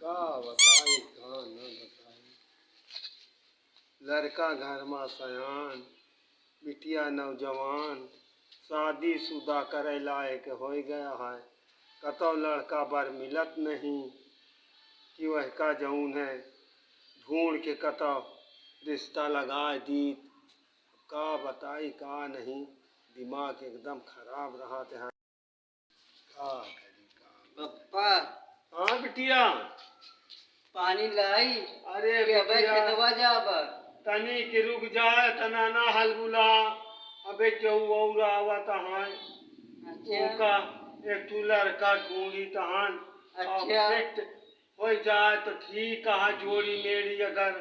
का बताई का न बताई। लड़का घर में सयान, बिटिया नौजवान, शादी शुदा करे लायक हो गया है। कतो लड़का बर मिलत नहीं कि वह का जऊन है ढूंढ के कतो रिश्ता लगा दी। का बताई का नहीं, दिमाग एकदम खराब रहा है। का करी का। पप्पा हाँ बिटिया। पानी लाई। अरे के अबे बिटिया खेतवा जाब। तनी के रुक जाए तना ना हलबुला। अबे केहू और आवत है अच्छा उनका एक ठू लड़का ढूंढी तहन अच्छा सेट हो जाए तो ठीक है। जोड़ी मेरी अगर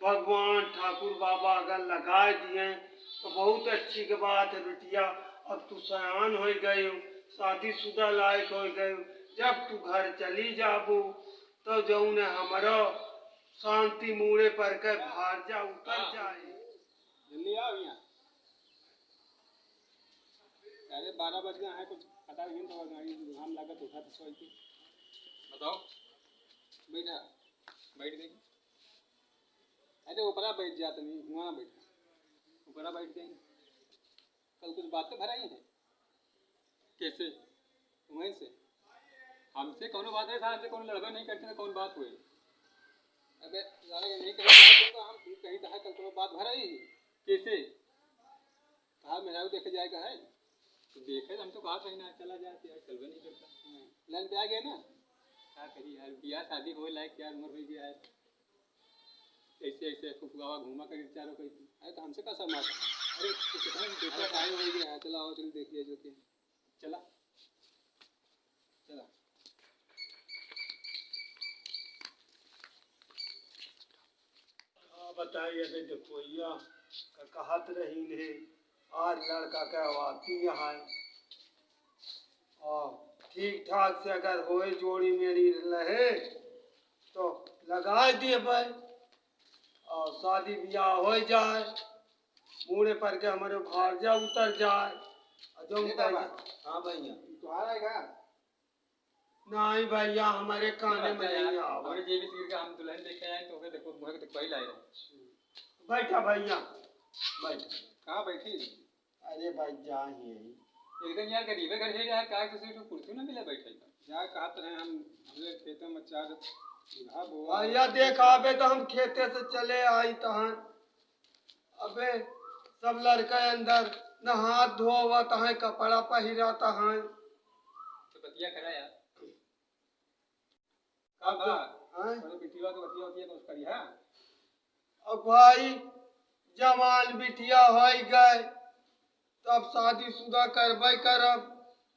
भगवान ठाकुर बाबा अगर लगा दिए तो बहुत अच्छी के बात है बिटिया। अब तू सयान हो गई हो, शादीशुदा लायक हो गई हो। जब तू घर चली जाबू तो जऊन है हमारो शांति मूड़े पर के भार जा उतर जाए। जल्दी आओ यहाँ। अरे 12 बज गए हैं, कुछ पता नहीं तो गाड़ी हम लागत उठा तो सोच के बताओ। बैठा बैठ गई। अरे ऊपरा बैठ जाते नहीं, वहाँ बैठा ऊपरा बैठ गई। कल कुछ बातें भराई हैं। कैसे? वहीं से हमसे कौन बात है? हमसे कौन लड़का नहीं करते कौन बात हुई? अबे ज़्यादा नहीं कहीं तो हम कहीं कहा कल तो बात भराई है। कैसे? कहा मेरा भी देखे जाएगा है तो देखे हम तो कहा कहीं ना चला जाए यार, चलवे नहीं करता। लाइन पे आ गया ना, क्या करिए यार, ब्याह शादी हो लायक यार उम्र हो गया है। ऐसे ऐसे फुफगावा घूमा कर चारों कहीं। अरे तो हमसे का समाज। अरे देखा टाइम हो गया है, चला आओ चल देखिए जो कि चला चला। बताइए देखो या कहत रही ने आज लड़का के आवाती है और ठीक ठाक से अगर होए जोड़ी मेरी रहे तो लगा दिए भाई और शादी ब्याह हो जाए। मुड़े पर के हमारे भारजा उतर जाए। हाँ भैया तुम्हारा है नहीं भैया हमारे काने में नहीं आवा। हमारे जेबी सिर का हम दुल्हन देखे आए तो देखो मुझे तो कोई लाए। बैठा भैया बैठ। कहाँ बैठी? अरे भाई जा ही यही एकदम यार गरीबे घर से यार क्या किसी को कुर्सी ना मिला बैठे यार। कहा तो है हम हमने खेतों में चार भैया देख आबे तो हम खेते से चले आई तहन अबे सब लड़का अंदर न हाथ धोवत है कपड़ा पहिराता है तो बतिया करा यार। अब बिटिया तो बतिया होती है तो उस करी है। अब भाई जवान बिटिया हो गए तब शादीशुदा करबे करब।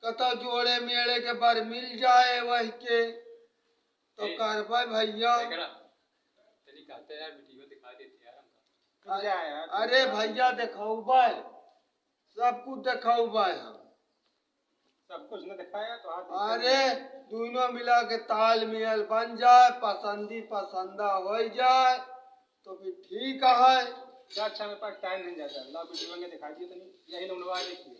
कतो जोड़े मेड़े के बर मिल जाए वही के तो करबे भैया। तेरी कहते यार वीडियो दिखा देती यार हमका। अरे भैया देखौबे सब कुछ देखौबे हम सब कुछ न दिखाया तो अरे दोनों मिला के तालमेल बन जाए पसंदी पसंदा हो जाए तो फिर ठीक है। क्या अच्छा मेरे पास टाइम नहीं जाता। ला वीडियो में दिखा दिए तो नहीं यही लौंडवा देखिए।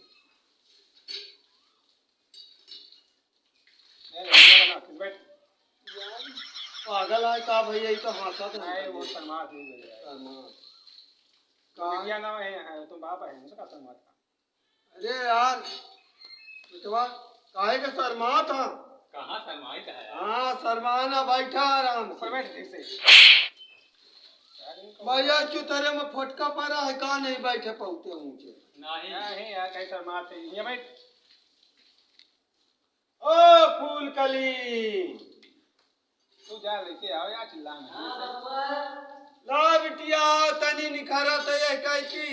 पागल है का भैया तो हंसत है वो शर्मा नहीं क्या नाम है तुम बाप है उसका शर्मा था। अरे यार बेटवा काहे के शर्मा था? कहाँ शर्माई का है? हाँ शर्माना बैठा आराम से। बैठ ठीक से भैया चुतरे में फटका पड़ा है का नहीं बैठे पौते ऊंचे नहीं नहीं यार कहीं शर्मा थे ये बैठ। ओ फूल कली तू जा लेके आओ यार चिल्लाना। ला बिटिया तनी निखरत है कैसी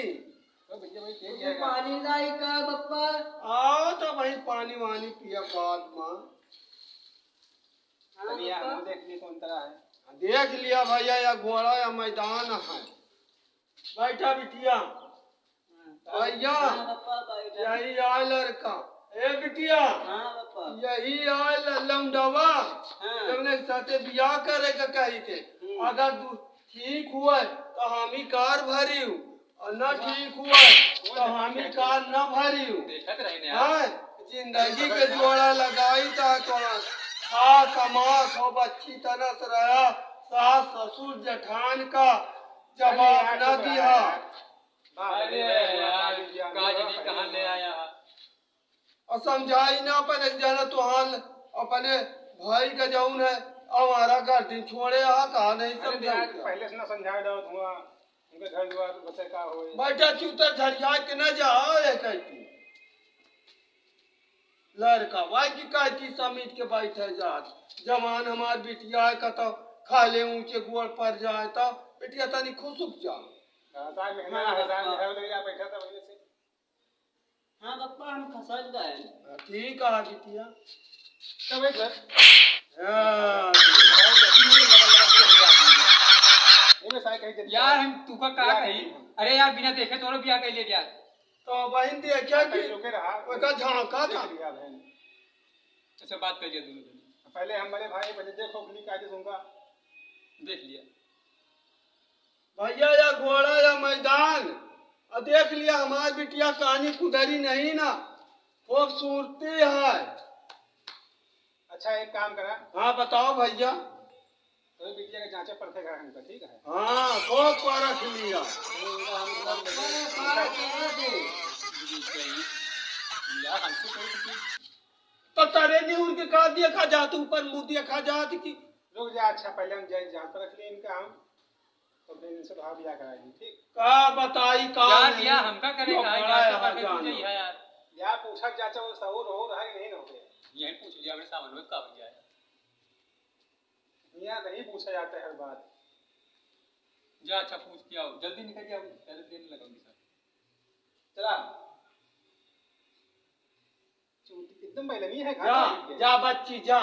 तो भैया भाई तेज है पानी लाई का पप्पा। आओ तो भाई पानी वानी पिया बाद में। भैया हम देख लिए कौन तरह है। देख लिया भैया या घोड़ा या मैदान है। बैठा बिटिया भैया यही आए लड़का। ए बिटिया यही आए लौंडवा तुमने साथे बियाह करे का कही थे। अगर ठीक हुआ तो हम ही कार भरी और न ठीक हुआ तो हम ही कार न भरी। जिंदगी के जोड़ा लगाई था तो खा कमा सब अच्छी तरह से रहा, सास ससुर जेठान का जवाब न दिया। अरे यार काजनी कहाँ ले आया? और समझाई ना अपने जाना तो हाल अपने भाई का जाऊन है हमारा घर दिन छोड़े कहा नहीं समझा। पहले से ना समझाए दो हुआ उनके घर द्वार बच्चे का हो बैठा चूतर झरिया के न जाओ ये कहती लड़का भाई की कहती समीट के बैठे जात जवान हमार बिटिया है कतो खा ले ऊंचे गोड़ पर जाए तो बिटिया तनी खुशुक जा। बैठा था पहले से। हाँ पप्पा हम खसक गए। ठीक है बिटिया तब एक बार यार हम तुका का कही? अरे यार बिना देखे तोरो बियाह कैले गया तो बहन देखा कि रुके रहा ओका झांका था। अच्छा बात कर लिया दोनों जने। पहले हम बड़े भाई पहले देखो अपनी कायदे दूंगा देख लिया भैया या घोड़ा या मैदान और देख लिया हमारी बिटिया कहानी कुदरी नहीं ना खूबसूरती है। अच्छा एक काम करा हाँ बताओ भैया। तो बिटिया के जांचे परखे करा हमका ठीक है। हाँ खूब परख लिया। यार हमसे कोई किसी तो तारे नहीं उनके कहा देखा जात ऊपर मुंह देखा जात की रुक जा। अच्छा पहले हम जांच परख लिए इनका हम तो फिर इनसे भाव बिया कराएंगे ठीक। का बताई का यार बियाह हमका करेगा यार यार पूछा चाचा वो सऊर हो रहा है नहीं होते यही पूछ लिया हमने सामान में का बन जाए। यहाँ नहीं पूछा जाता है हर बात। जा अच्छा पूछ के आओ जल्दी निकल जाओ पहले देने लगाऊंगी सर। चला एकदम बैलनी है जा जा बच्ची जा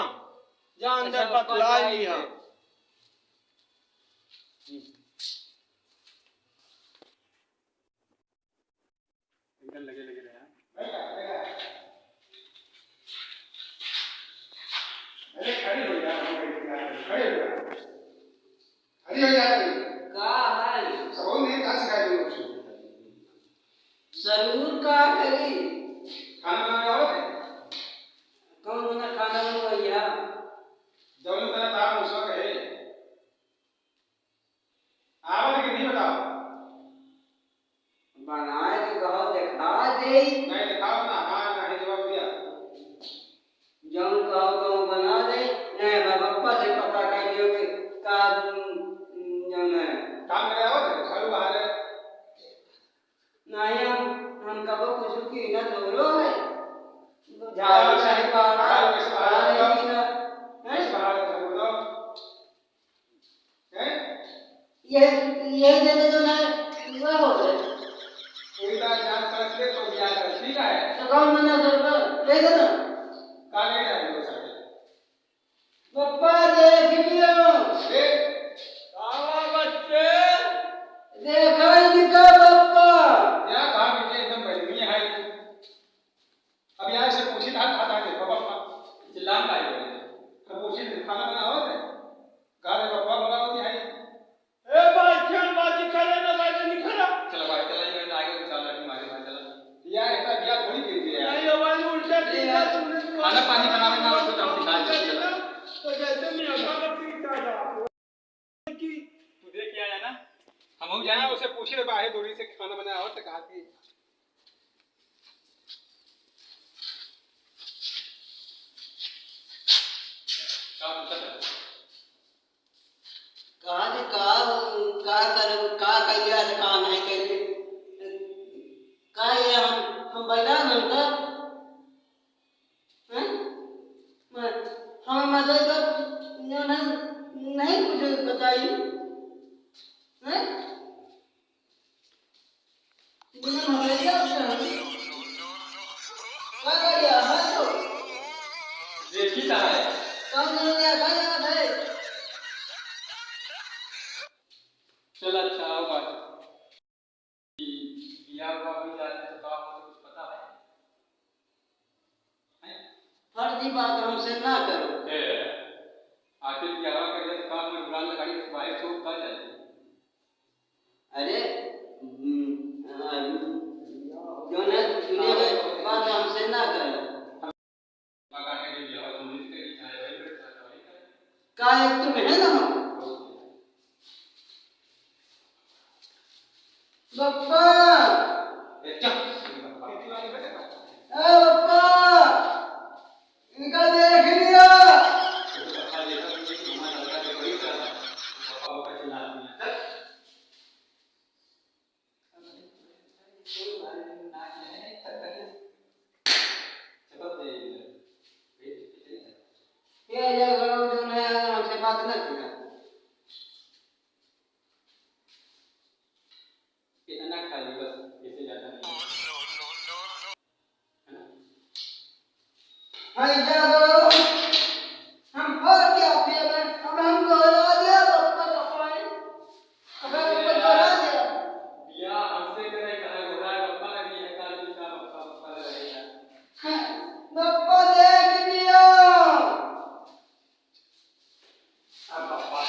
जा अंदर बतला लिया। एकदम लगे लगे रहे अरे खड़ी हो जा खड़ी हो जा खड़ी हो जा का है सब नहीं कहाँ सिखाए तुम कुछ जरूर का करी। खाना बनाने आओ कौन बना खाना बनवाइया? जब तेरा तार मुझसे कहे आवाज के नहीं बताओ बनाए के कहो दिखा दे। नहीं दिखाओ ना हाँ नहीं जवाब दिया जौन कहो तो बना दे। नहीं पप्पा से पता कर दियो कि का जौन है काम करे आओ घर बाहर है नहीं हम कबो कुछ की न दोलो है झाड़ू नहीं पाना नहीं ना ऐसे बाहर है सब बताओ हैं ये देते तो ना वो हो गए कोई बात जान परख ले तो दिया कर ठीक है। तो कौन मना कर ले दे ना काल नहीं जाएंगे सारे पप्पा देख लियो देख आवा बच्चे देखा ही का पप्पा या कहा बेटे एकदम बैलनी है अब यहाँ से पूछी था खाता है पापा चिल्लाम का है तो पूछी खाना बनाओ ने गाले पापा बनाओ नहीं है ए भाई खेल बाजी करे ना बाजी नहीं खड़ा चलो भाई चला ये आगे तो चल रही मारे भाई चला या ऐसा बिया थोड़ी गिरती है नहीं हमारी उल्टा सीधा तूने खाना पानी बनाने में और कुछ हम सिखा देंगे। तो जैसे मैं अभी का पीटा जा कि तू देख के आया ना हम हो यहाँ जाए उसे पूछी बाहर दूरी से खाना बनाया और तो कहा कि कहा से का कर का कहिया से काम नहीं कहिए का ये हम बैठा ना तो हैं हम मतलब तो नहीं कुछ बताई हैं बिना मरेगा का करिया है तो देखी था है कौन नहीं है है चल अच्छा होगा बियाह हुआ हो जाते तो काम हो कुछ पता है फर्जी बात हमसे ना करो। आखिर बियाह कर ले तो काम में उड़ान लगाई तो बाहर से उठा जाए। अरे जो ना सुनिए बात हमसे ना करो। मकान के बियाह तो नहीं करी का एक तुम है ना बप्पा बप्पा इनका देख लिया ये जगह जो है हमसे बात न किया इतना खाली बस ऐसे ज्यादा नहीं हाय जागो हम और क्या फिर अब हम दोहरा दिया बप्पा बप्पा अब हम दोहरा दिया बिया हमसे करे कहा घोड़ा बप्पा लगी है काली का बप्पा बप्पा रहेगा बप्पा देख लिया अब बप्पा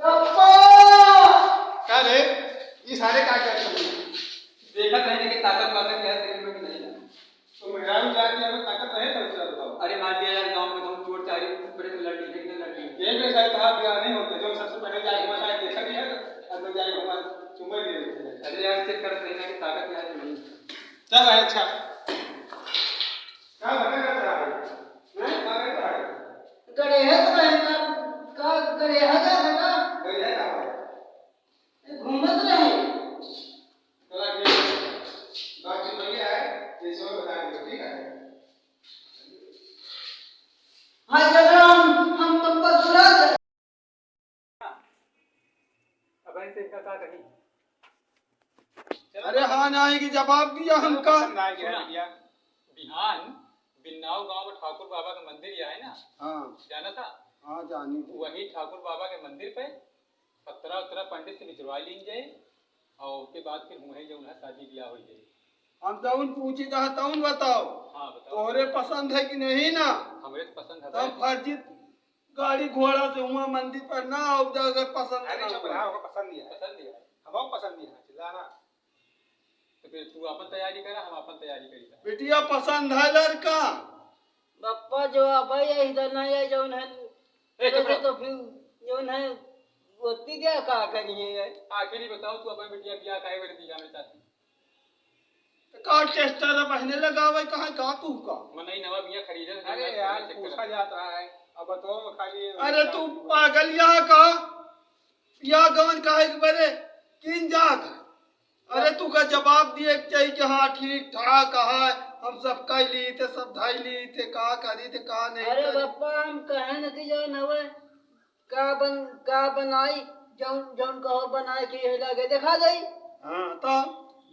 बप्पा क्या रे ये सारे क्या क्या कर रहे हैं? देखत रहने की ताकत वाकत क्या शरीर में कि नहीं ना तो मेरा भी जाके अगर ताकत रहे तो चल बताओ अरे मान लिया यार गांव में तो हम चोर चारी बड़े तो लड़ ली ना लड़ ली ये भी शायद कहा ब्याह नहीं होते जो सबसे पहले जाके मसाज देखा नहीं है और तो जाके हमारा चुम्मा दे देते हैं अरे यार चेक कर रहने की ताकत क्या है कि नहीं चल भाई अच्छा क्या बता रहा है हैं क्या कर रहा है गड़े है तो रहेगा का गड़े है ना कोई है क्या घूमत रहे चला ठीक है बातचीत बढ़िया है जैसे वो बता दो ठीक है हाय जगराम हम बप्पा सुरा दे अब ऐसे इसका क्या कही अरे हाँ नहीं की जवाब दिया हमका। पसंद आ गया भैया बिहान बिन्नाव गांव में ठाकुर बाबा का मंदिर या है ना हाँ जाना था हाँ जानी थी। वही ठाकुर बाबा के मंदिर पे पत्रा उत्तरा पंडित से बिचरवा ली जाए और उसके बाद फिर वहीं जो है शादी ब्याह हो जाए हम तउन पूछी था तउन बताओ हाँ बताओ तोहरे पसंद है कि नहीं ना हमारे तो पसंद है तब फर्जी गाड़ी घोड़ा से हुआ मंदिर पर ना आओ अगर पसंद अरे ना चुप हो। रहा होगा पसंद नहीं है पसंद दिया हमको पसंद नहीं है चिल्लाना तो फिर तू अपन तैयारी करा हम अपन तैयारी करी था बिटिया पसंद है लड़का बप्पा जो अब ये इधर नहीं है जो है ए, चुप रहो। तो फिर जो है गोती क्या का करिए आखिरी बताओ तू अपन बिटिया ब्याह काहे कर दी हमें चाहती का टेस्टर पहने लगावे कहाँ का तू का। मनई नवा बिया खरीदे अरे यार पूछा जाता है अब तो खाली अरे तू पागल यहाँ का या गवन काहे के बरे किन जात है? अरे तू का जवाब दिए के चाहिए कि हाँ ठीक ठाक है हम सब कह ली थे सब धाई ली थे का करी थे का नहीं अरे करी। बप्पा हम कहे न कि जो नवे का बनाई जौन जौन कहो बनाए कि ये लगे दिखा दई हाँ तो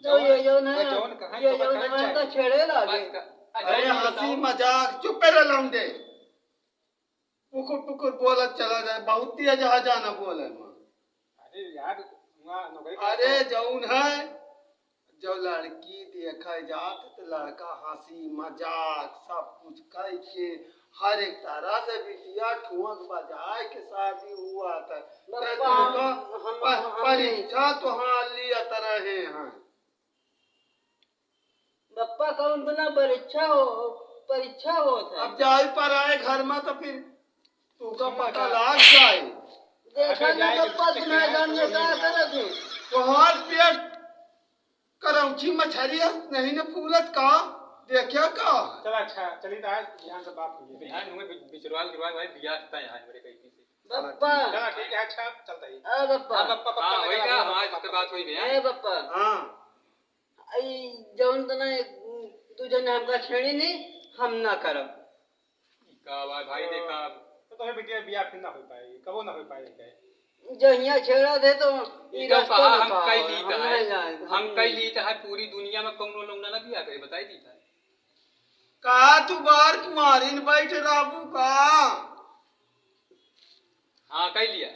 तो ये जो न जौन कहे ये तो जो बताना न का चाहिए। छेड़े लागे अरे हंसी मजाक चुप रह लौंडे पुकुर पुकुर बोलत चला जाए बहुत तेज जहाँ जाना बोले माँ। अरे यार वहाँ नौकरी अरे जौन है जो लड़की देखा जात तो लड़का हंसी मजाक सब कुछ कह के हर एक तरह से बिटिया ठुमक बजाए के शादी हुआ था बप्पा, हम- परीक्षा तो हाँ लिया तरह हैं बप्पा कौन बना परीक्षा होता है अब जाए पर आए घर में तो फिर तू का पता लाग जाए देखा अबे ना जाएगी, बप्पा तुम्हारे सामने क्या करत है तो हाथ पेट करौची मछरिया नहीं न फूलत का देखिया का चल अच्छा चलिए तो आज ध्यान से बात हुई बिहान हुए बिचरवाल गिरवाल भाई ब्याह था यहाँ हमारे कहीं से बप्पा चला ठीक है अच्छा चलता ही अरे बप्पा हाँ, बप्पा पक्का हाँ वही लगा का हुआ, हमारे पक्का, से बात हुई बिहान अरे बप्पा हाँ आई जौन तो ना तू जन हमका छेड़ी नहीं हम ना करब का भाई देखा तो तुम्हें बेटिया बियाह फिर ना हो पाएगी कबो ना हो पाएगी जो यहाँ छेड़ा थे तो ई इनका रास्ता पहा ना हम पाओ, कई ली हम नहीं जाए हम कई ली है पूरी दुनिया में कौन लोग ना बिया करे बताई दी था का तू बार कुमारिन बैठ राबू का हाँ कई लिया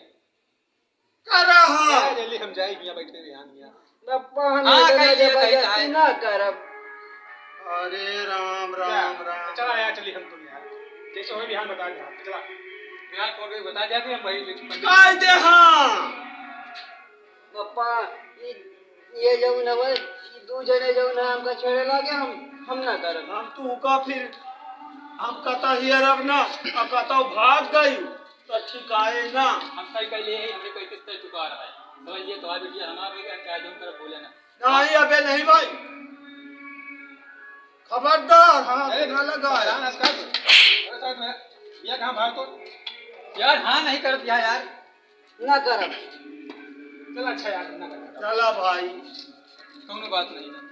कर रहा जल्दी हम जाए बिया बैठे ध्यान दिया बप्पा हम हाँ, इतना कहीं ये, कहीं जबरदस्ती कहीं। ना करब अरे राम राम राम चला यार चलिए हम तुम यार जैसे हो बिहान बता दिया चला बिहान कौन कोई बता दिया कि हम वही काय दे हाँ बप्पा ये जौन है दू जने जौन है हमका छेड़े लागे हम ना करब हम तू का फिर हम कता हियर अब ना और कता भाग गई तो ठिकाए ना। हम कई कई ले हमने कोई किस तरह चुका रहा है तो ये तो बिटिया हमारे क्या जो तरफ बोले ना नहीं अबे नहीं भाई, खबरदार हाँ ना लगा ये कहाँ भाग तो यार हाँ नहीं कर दिया यार। ना करब। चल अच्छा यार ना कर चला भाई कौनो बात नहीं ना।